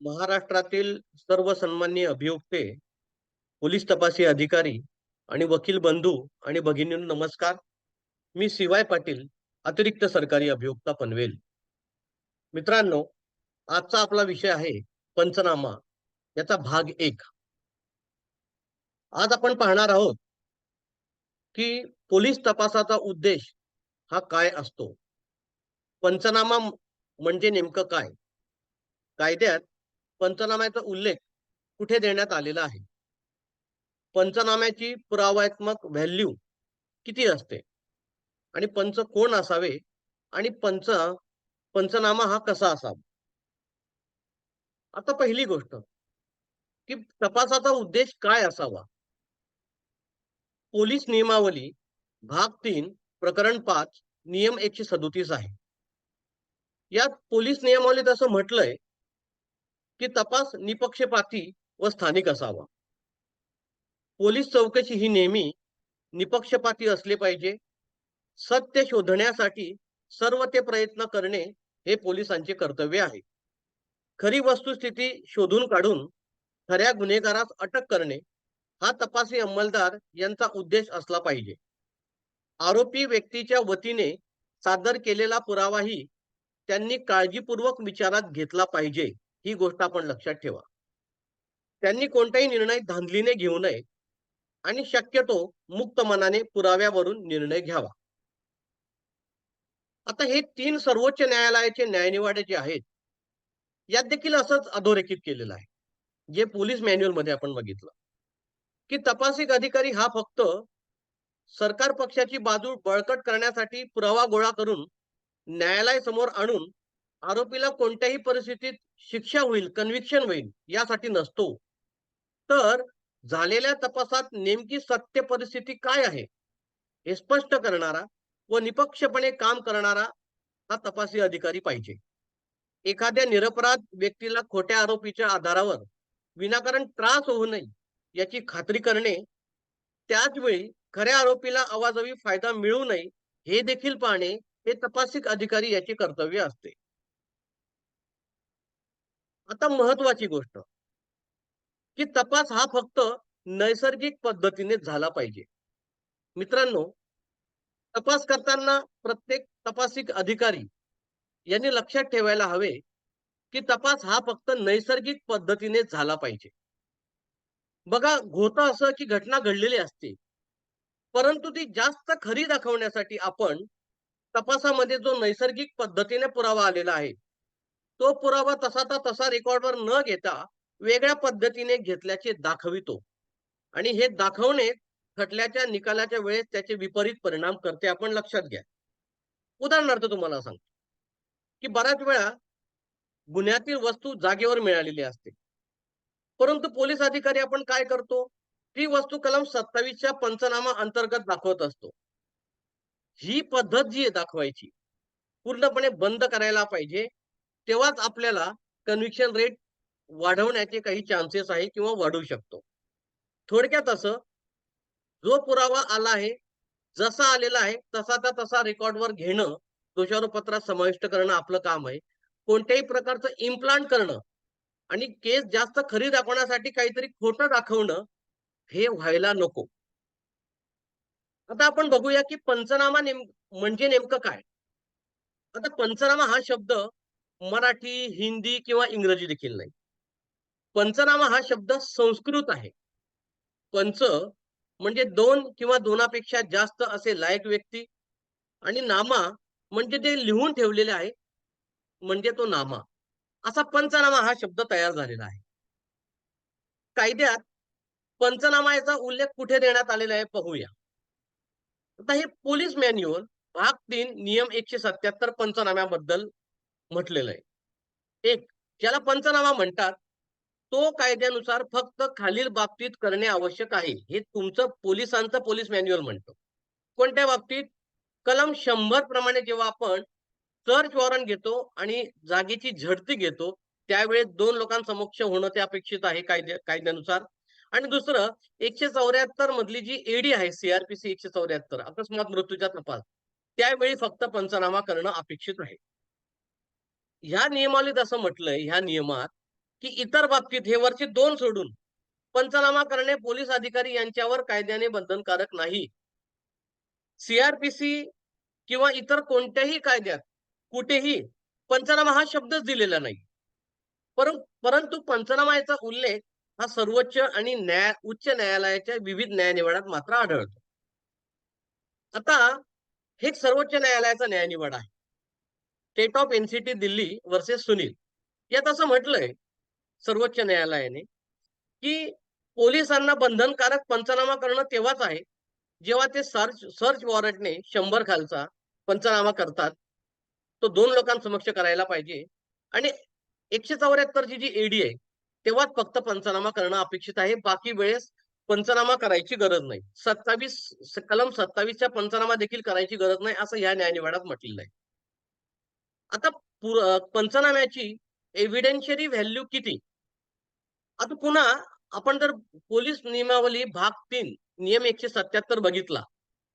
महाराष्ट्रातील सर्व सन्माननीय अभियोक्ते, पोलीस तपासी अधिकारी आणि वकील बंधू आणि भगिनींनो नमस्कार. मी सी.वाय. पाटील, अतिरिक्त सरकारी अभियोक्ता पनवेल. मित्रांनो, आजचा आपला विषय आहे पंचनामा याचा भाग 1. आज आपण पाहणार आहोत, की पोलीस तपासाचा उद्देश हा काय असतो? पंचनामा म्हणजे नेमकं काय? कायद्यात पंचनाम्याचा उल्लेख कुठे देण्यात आलेला आहे? पंचनाम्याची पुरावात्मक व्हॅल्यू किती असते? आणि पंच कोण असावे? आणि पंचनामा हा कसा असावा? आता पहिली गोष्ट, की तपासाचा उद्देश काय असावा? पोलीस नियमावली भाग 3 प्रकरण 5 नियम 137 आहे. यात पोलीस नियमावलीत असं म्हटलंय, की तपास निपक्षपाती व स्थानिक असावा. पोलीस चौकशी ही नेहमी निपक्षपाती असले पाहिजे. सत्य शोधण्यासाठी सर्व ते प्रयत्न करणे हे पोलिसांचे कर्तव्य आहे. खरी वस्तुस्थिती शोधून काढून खऱ्या गुन्हेगारास अटक करणे हा तपासी अंमलदार यांचा उद्देश असला पाहिजे. आरोपी व्यक्तीच्या वतीने सादर केलेला पुरावाही त्यांनी काळजीपूर्वक विचारात घेतला पाहिजे. ही गोष्ट आपण लक्षात ठेवा. त्यांनी कोणताही निर्णय धांदलीने घेऊ नये आणि शक्यतो मुक्त मनाने पुराव्यावरून निर्णय घ्यावा. आता हे 3 सर्वोच्च न्यायालयाचे न्यायनिवाडे जे आहेत, यात देखील असंच अधोरेखित केलेलं आहे. जे पोलीस मॅन्युअलमध्ये आपण बघितलं, की तपासिक अधिकारी हा फक्त सरकार पक्षाची बाजू बळकट करण्यासाठी पुरावा गोळा करून न्यायालयासमोर आणून आरोपीला कोणत्याही परिस्थितीत शिक्षा होईल, कन्व्हिक्शन होईल यासाठी नसतो. तर झालेल्या तपासात नेमकी सत्य परिस्थिती काय आहे हे स्पष्ट करणारा व निपक्षपणे काम करणारा हा तपासी अधिकारी पाहिजे. एखाद्या निरपराध व्यक्तीला खोट्या आरोपीच्या आधारावर विनाकारण त्रास होऊ नये याची खात्री करणे, त्याच वेळी खऱ्या आरोपीला अवाजवी फायदा मिळू नये हे देखील पाहणे हे तपासिक अधिकारी याचे कर्तव्य असते. आता महत्वाची गोष्ट, की तपास हा फक्त नैसर्गिक पद्धतीने झाला पाहिजे. मित्रांनो, तपास करताना प्रत्येक तपासिक अधिकारी यांनी लक्षात ठेवायला हवे, की तपास हा फक्त नैसर्गिक पद्धतीने झाला पाहिजे. बघा, होतं असं की घटना घडलेली असते, परंतु ती जास्त खरी दाखवण्यासाठी आपण तपासामध्ये जो नैसर्गिक पद्धतीने पुरावा आलेला आहे, तो पुरावा तसाचा तसा रेकॉर्डवर न घेता वेगळ्या पद्धतीने घेतल्याचे दाखवितो. आणि हे दाखवणे खटल्याच्या निकालाच्या वेळेस त्याचे विपरीत परिणाम करते, आपण लक्षात घ्या. उदाहरणार्थ तुम्हाला सांगतो, की बऱ्याच वेळा गुन्ह्यातील वस्तू जागेवर मिळालेली असते. परंतु पोलीस अधिकारी आपण काय करतो? ती वस्तू कलम 27च्या पंचनामा अंतर्गत दाखवत असतो. ही पद्धत जी आहे दाखवायची, पूर्णपणे बंद करायला पाहिजे. तेव्हाच आपल्याला कन्व्हिक्शन रेट वाढवण्याचे काही चान्सेस आहे किंवा वाढू शकतो. थोडक्यात असं, जो पुरावा आला आहे, जसा आलेला आहे, तसाचा तसा रेकॉर्डवर घेणं, दोषारोपपत्रात समाविष्ट करणं आपलं काम आहे. कोणत्याही प्रकारचं इम्प्लांट करणं आणि केस जास्त खरी दाखवण्यासाठी काहीतरी खोटं दाखवणं, हे व्हायला नको. आता आपण बघूया, की पंचनामा म्हणजे नेमकं काय? आता पंचनामा हा शब्द मराठी, हिंदी किंवा इंग्रजी देखील नाही. पंचनामा हा शब्द संस्कृत आहे. पंच म्हणजे 2 किंवा 2पेक्षा जास्त असे लायक व्यक्ती आणि नामा म्हणजे ते लिहून ठेवलेले आहे, म्हणजे तो नामा. असा पंचनामा हा शब्द तयार झालेला आहे. कायद्यात पंचनामा याचा उल्लेख कुठे देण्यात आलेला आहे पाहूया. आता हे पोलीस मॅन्युअल भाग 3 नियम 177 पंचनाम्याबद्दल म्हटलेलं आहे. एक, ज्याला पंचनामा म्हणतात, तो कायद्यानुसार फक्त खालील बाबतीत करणे आवश्यक आहे. हे तुमचं पोलिसांचं पोलीस मॅन्युअल म्हणतं. कोणत्या बाबतीत? कलम 100 प्रमाणे जेव्हा आपण सर्च वॉरंट घेतो आणि जागेची झडती घेतो, त्यावेळेस 2 लोकांसमक्ष होणं ते अपेक्षित आहे कायद्यानुसार. आणि दुसरं 174 मधली जी एडी आहे, सीआरपीसी 174 अकस्मात मृत्यूचा तपास, त्यावेळी फक्त पंचनामा करणं अपेक्षित आहे. ह्या नियमावलीत असं म्हटलंय, ह्या नियमात, की इतर बाबतीत हे वरचे 2 सोडून पंचनामा करणे पोलीस अधिकारी यांच्यावर कायद्याने बंधनकारक नाही. सीआरपीसी किंवा इतर कोणत्याही कायद्यात कुठेही पंचनामा हा शब्दच दिलेला नाही. परंतु पंचनामा याचा उल्लेख हा सर्वोच्च आणि उच्च न्यायालयाच्या विविध न्यायनिवाड्यात मात्र आढळतो. आता हे सर्वोच्च न्यायालयाचा न्यायनिवाड आहे. State of NCT Delhi versus Sunil. यात असं म्हटलंय सर्वोच्च न्यायालयाने की पोलिसांना बंधनकारक पंचनामा करणं तेव्हाच आहे जेव्हा ते सर्च वॉरंटने 100 खालचा पंचनामा करतात. तो 2 लोकांसमक्ष करायला पाहिजे आणि 174 ची जी एडी आहे तेव्हाच फक्त पंचनामा करणं अपेक्षित आहे. बाकी वेळेस पंचनामा करायची गरज नाही. 27 कलम 27 चा पंचनामा देखील करायची गरज नाही असं या न्यायनिवाड्यात म्हटलेलं आहे. आता पंचनाम्याची एव्हिडेन्शियरी व्हॅल्यू किती? आता पुन्हा आपण जर पोलीस नियमावली भाग 3 नियम 177 बघितला,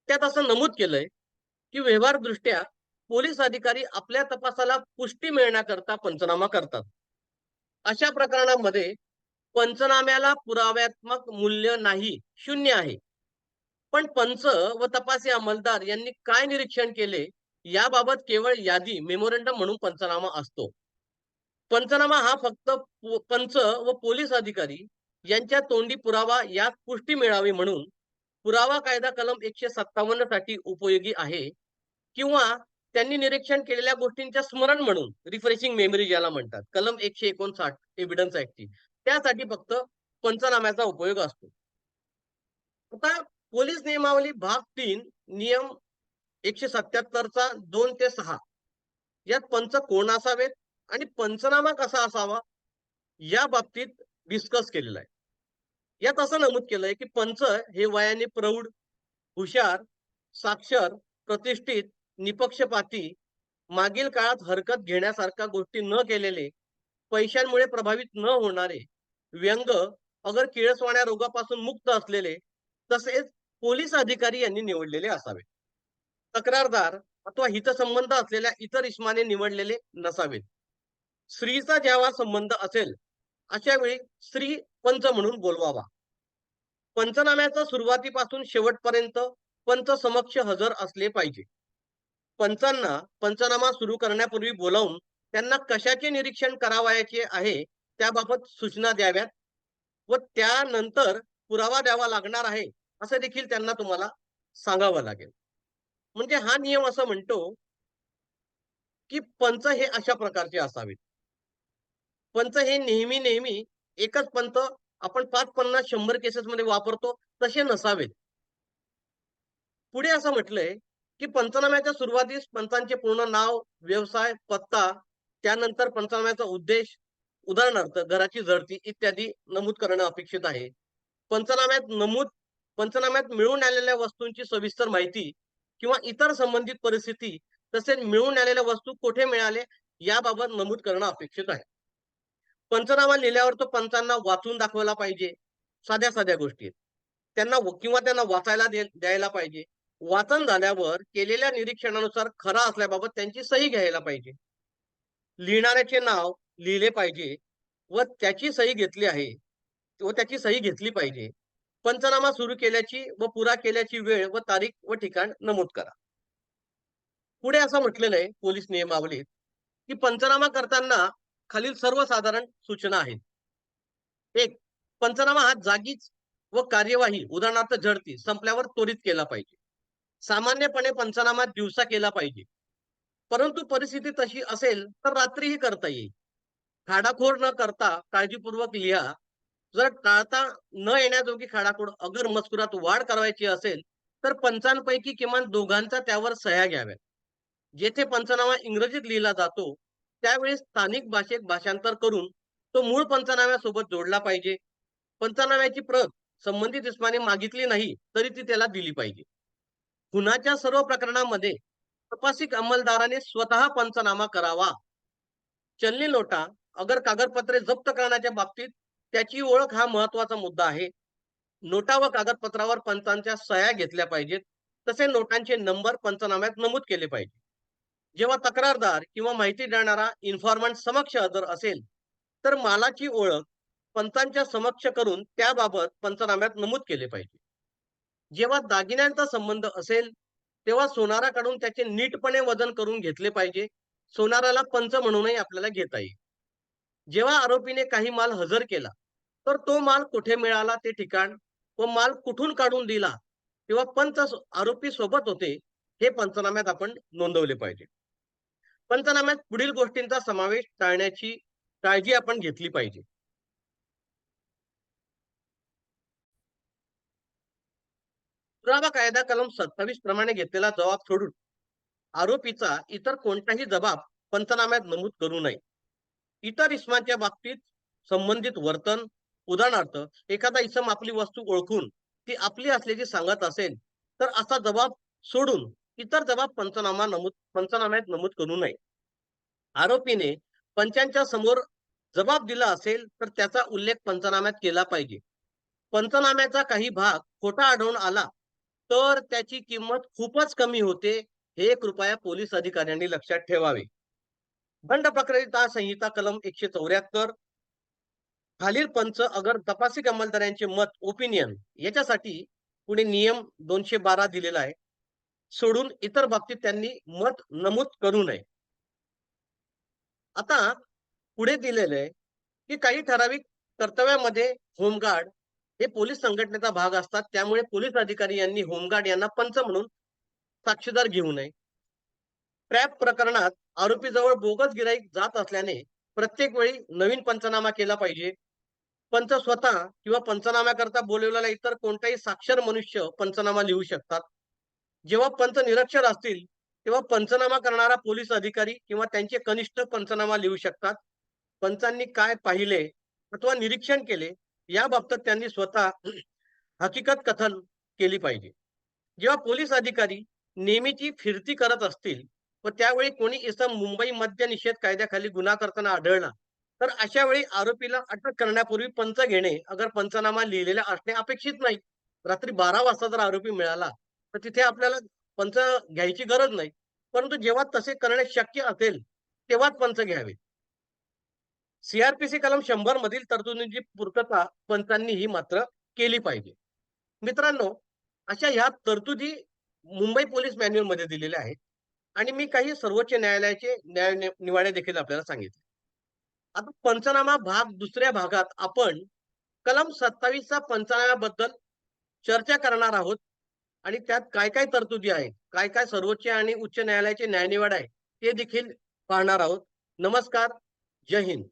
त्यात असं नमूद केलंय की व्यवहारदृष्ट्या पोलीस अधिकारी आपल्या तपासाला पुष्टी मिळण्याकरता पंचनामा करतात. अशा प्रकरणांमध्ये पंचनाम्याला पुराव्यात्मक मूल्य नाही, शून्य आहे. पण पंच व तपासी अंमलदार यांनी काय निरीक्षण केले याबाबत केवळ यादी मेमोरंडम म्हणून पंचनामा असतो. पंचनामा हा फक्त पंच व पोलीस अधिकारी यांच्या तोंडी पुरावा यात पुष्टी मिळावी म्हणून पुरावा कायदा कलम 157 साठी उपयोगी आहे किंवा त्यांनी निरीक्षण केलेल्या गोष्टींच्या स्मरण म्हणून रिफ्रेशिंग मेमरी ज्याला म्हणतात कलम 159 एव्हिडन्स ऍक्टची त्यासाठी फक्त पंचनाम्याचा उपयोग असतो. आता पोलीस नियमावली भाग 3 नियम 177 चा 2 ते 6 यात पंच कोण असावेत आणि पंचनामा कसा असावा या बाबतीत डिस्कस केलेला आहे. यात असं नमूद केलंय की पंच हे वयाने प्रौढ, हुशार, साक्षर, प्रतिष्ठित, निपक्षपाती, मागील काळात हरकत घेण्यासारख्या गोष्टी न केलेले, पैशांमुळे प्रभावित न होणारे, व्यंग अगर किळसवाण्या रोगापासून मुक्त असलेले, तसेच पोलीस अधिकारी यांनी निवडलेले असावे. तक्रारदार अथवा हितसंबंध असलेल्या इतर इस्माने निवडलेले नसावेत. स्त्रीचा जेव्हा संबंध असेल अशा वेळी स्त्री पंच म्हणून बोलवावा. पंचनाम्याचा सुरुवातीपासून शेवटपर्यंत पंच समक्ष हजर असले पाहिजे. पंचांना पंचनामा सुरू करण्यापूर्वी बोलावून त्यांना कशाचे निरीक्षण करावयाचे आहे त्याबाबत सूचना द्याव्यात व त्यानंतर पुरावा द्यावा लागणार आहे असं देखील त्यांना तुम्हाला सांगावं लागेल. म्हणजे हा नियम असं म्हणतो की पंच हे अशा प्रकारचे असावेत. पंच हे नेहमी एकच पंच आपण 5, 50, 100 केसेस मध्ये वापरतो तसे नसावेत. पुढे असं म्हटलंय की पंचनाम्याच्या सुरुवातीस पंचांचे पूर्ण नाव, व्यवसाय, पत्ता, त्यानंतर पंचनाम्याचा उद्देश, उदाहरणार्थ घराची जडती इत्यादी नमूद करणं अपेक्षित आहे. पंचनाम्यात मिळून आलेल्या वस्तूंची सविस्तर माहिती किंवा इतर संबंधित परिस्थिती तसेच मिळून आलेल्या वस्तू कुठे मिळाले याबाबत नमूद करणं अपेक्षित आहे. पंचनामा लिहिल्यावर तो पंचांना वाचून दाखवला पाहिजे. साध्या गोष्टी त्यांना त्यांना वाचायला द्यायला पाहिजे. वाचन झाल्यावर केलेल्या निरीक्षणानुसार खरा असल्याबाबत त्यांची सही घ्यायला पाहिजे. लिहिणाऱ्याचे नाव लिहिले पाहिजे व त्याची सही घेतली आहे व त्याची सही घेतली पाहिजे. पंचनामा सुरू केल्याची व पुरा केल्याची वेळ व तारीख व ठिकाण नमूद करा. पुढे असं म्हटलेलं आहे पोलीस नियमावलीत की पंचनामा करताना खालील सर्वसाधारण सूचना आहेत. 1. पंचनामा हा जागीच व कार्यवाही उदाहरणार्थ झडती संपल्यावर त्वरित केला पाहिजे. सामान्यपणे पंचनामा दिवसा केला पाहिजे, परंतु परिस्थिती तशी असेल तर रात्रीही करता येईल. खाडाखोड न करता काळजीपूर्वक लिहा. जर टाळता न येण्याजोगी खाडाखोड अगर मजकुरात वाढ करायची असेल तर पंचांपैकी किमान दोघांचा त्यावर सह्या घ्याव्यात. जेथे पंचनामा इंग्रजीत लिहिला जातो त्यावेळी स्थानिक भाषेत भाषांतर करून तो मूळ पंचनाम्यासोबत जोडला पाहिजे. पंचनाम्याची प्रत संबंधित इस्माने मागितली नाही तरी ती त्याला दिली पाहिजे. खुनाच्या सर्व प्रकरणांमध्ये तपासिक अंमलदाराने स्वतः पंचनामा करावा. चलनी नोटा अगर कागदपत्रे जप्त करण्याच्या बाबतीत त्याची ओळख हा महत्वाचा मुद्दा आहे. नोटा व कागदपत्रावर पंचांच्या सह्या घेतल्या पाहिजेत. तसे नोटांचे नंबर पंचनाम्यात नमूद केले पाहिजे. जेव्हा तक्रारदार किंवा माहिती देणारा इन्फॉर्मंट समक्ष हजर असेल तर मालाची ओळख पंचांच्या समक्ष करून त्याबाबत पंचनाम्यात नमूद केले पाहिजे. जेव्हा दागिन्यांचा संबंध असेल, तेव्हा सोनाराकडून त्याचे नीटपणे वजन करून घेतले पाहिजे. सोनाराला पंच म्हणूनही आपल्याला घेता येईल. जेव्हा आरोपीने काही माल हजर केला, तर तो माल कुठे मिळाला ते ठिकाण व माल कुठून काढून दिला, तेव्हा आरोपी सोबत होते, हे पंचनाम्यात आपण नोंदवले पाहिजे. पंचनाम्यात पुढील गोष्टींचा समावेश टाळण्याची काळजी आपण घेतली पाहिजे. पुरावा कायदा कलम 27 प्रमाणे घेतलेला जबाब सोडून आरोपीचा इतर कोणताही जबाब पंचनाम्यात नमूद करू नये. इतर इसमांच्या बाबतीत संबंधित वर्तन, उदाहरणार्थ एखादा इसम आपली वस्तू ओळखून ती आपली असल्याचे सांगत असेल, तर असा जबाब सोडून इतर जबाब पंचनाम्यात नमूद करू नये. आरोपीने पंचांच्या समोर जबाब दिला असेल, तर त्याचा उल्लेख पंचनाम्यात केला पाहिजे. पंचनाम्याचा काही भाग खोटा आढळून आला, तर त्याची किंमत खूपच कमी होते, हे कृपया पोलीस अधिकाऱ्यांनी लक्षात ठेवावे. दंड प्रक्रिया संहिता कलम 174 खालील पंच अगर तपासी अंमलदारांचे मत ओपिनियन याच्यासाठी पुढे नियम 212 दिलेला आहे. सोडून इतर बाबतीत त्यांनी मत नमूद करू नये. आता पुढे दिलेलं आहे, की काही ठराविक कर्तव्यामध्ये होमगार्ड हे पोलीस संघटनेचा भाग असतात. त्यामुळे पोलीस अधिकारी यांनी होमगार्ड यांना पंच म्हणून साक्षीदार घेऊ नये. ट्रॅप प्रकरणात आरोपीजवळ बोगस गिराईक जात असल्याने प्रत्येक वेळी नवीन पंचनामा केला पाहिजे. पंच स्वतः किंवा पंचनाम्याकरता बोलवलेला इतर कोणताही साक्षर मनुष्य पंचनामा लिहू शकतात. जेव्हा पंच निरक्षर असतील, तेव्हा पंचनामा करणारा पोलीस अधिकारी किंवा त्यांचे कनिष्ठ पंचनामा लिहू शकतात. पंचांनी काय पाहिले अथवा निरीक्षण केले याबाबत त्यांनी स्वतः हकीकत कथन केली पाहिजे. जेव्हा पोलीस अधिकारी नेहमीची फिरती करत असतील व त्यावेळी कोणी इसम मुंबई मद्य निषेध कायद्याखाली गुन्हा करताना आढळला, तर अशा वेळी आरोपीला अटक करण्यापूर्वी पंच घेणे अगर पंचनामा लिहिलेला असणे अपेक्षित नाही. रात्री 12 वाजता जर आरोपी मिळाला, तर तिथे आपल्याला पंच घ्यायची गरज नाही. परंतु जेव्हा तसे करणे शक्य असेल, तेव्हाच पंच घ्यावे. सीआरपीसी कलम 100 मधील तरतुदींची पूर्तता पंचांनी ही मात्र केली पाहिजे. मित्रांनो, अशा ह्या तरतुदी मुंबई पोलीस मॅन्युअल मध्ये दिलेल्या आहेत आणि मी काही सर्वोच्च न्यायालयाचे निवाडे देखील आपल्याला सांगितले. आता पंचनामा भाग दुसऱ्या भागात आपण कलम 27 चा पंचनाम्याबद्दल चर्चा करणार आहोत आणि त्यात काय काय तरतुदी आहेत, काय काय सर्वोच्च आणि उच्च न्यायालयाचे न्यायनिवाडे आहेत, ते देखील पाहणार आहोत. नमस्कार. जय हिंद.